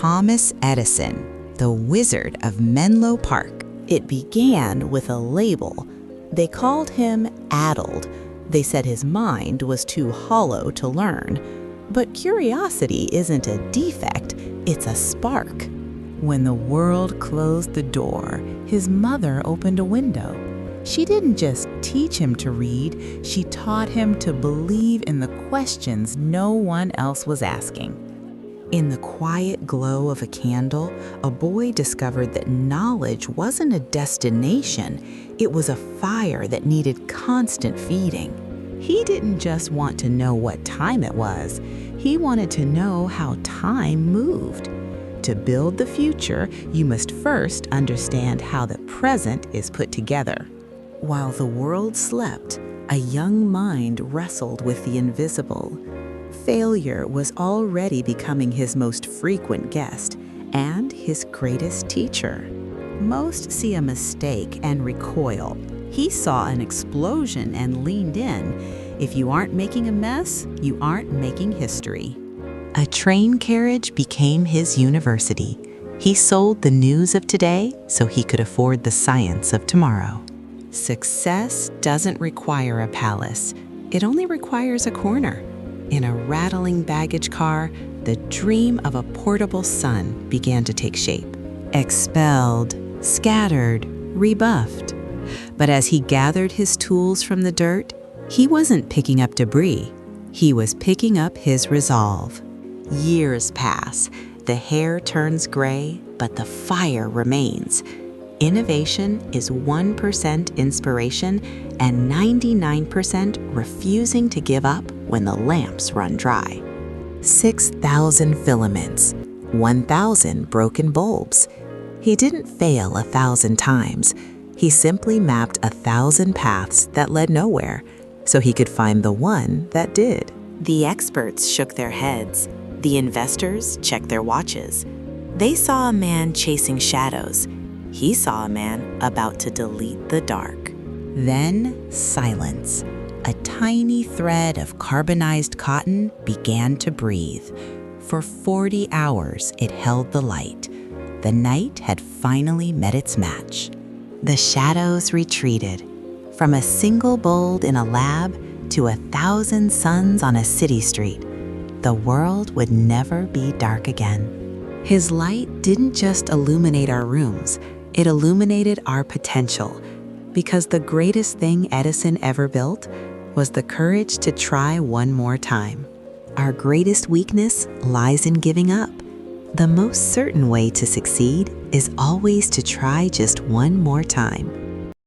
Thomas Edison, the Wizard of Menlo Park. It began with a label. They called him addled. They said his mind was too hollow to learn. But curiosity isn't a defect, it's a spark. When the world closed the door, his mother opened a window. She didn't just teach him to read, she taught him to believe in the questions no one else was asking. In the quiet glow of a candle, a boy discovered that knowledge wasn't a destination, it was a fire that needed constant feeding. He didn't just want to know what time it was, he wanted to know how time moved. To build the future, you must first understand how the present is put together. While the world slept, a young mind wrestled with the invisible. Failure was already becoming his most frequent guest and his greatest teacher. Most see a mistake and recoil. He saw an explosion and leaned in. If you aren't making a mess, you aren't making history. A train carriage became his university. He sold the news of today so he could afford the science of tomorrow. Success doesn't require a palace. It only requires a corner. In a rattling baggage car, the dream of a portable sun began to take shape. Expelled, scattered, rebuffed. But as he gathered his tools from the dirt, he wasn't picking up debris. He was picking up his resolve. Years pass, the hair turns gray, but the fire remains. Innovation is 1% inspiration and 99% refusing to give up when the lamps run dry. 6,000 filaments, 1,000 broken bulbs. He didn't fail 1,000 times. He simply mapped 1,000 paths that led nowhere, so he could find the one that did. The experts shook their heads. The investors checked their watches. They saw a man chasing shadows. He saw a man about to delete the dark. Then silence. A tiny thread of carbonized cotton began to breathe. For 40 hours, it held the light. The night had finally met its match. The shadows retreated. From a single bulb in a lab to 1,000 suns on a city street, the world would never be dark again. His light didn't just illuminate our rooms, it illuminated our potential, because the greatest thing Edison ever built was the courage to try one more time. Our greatest weakness lies in giving up. The most certain way to succeed is always to try just one more time.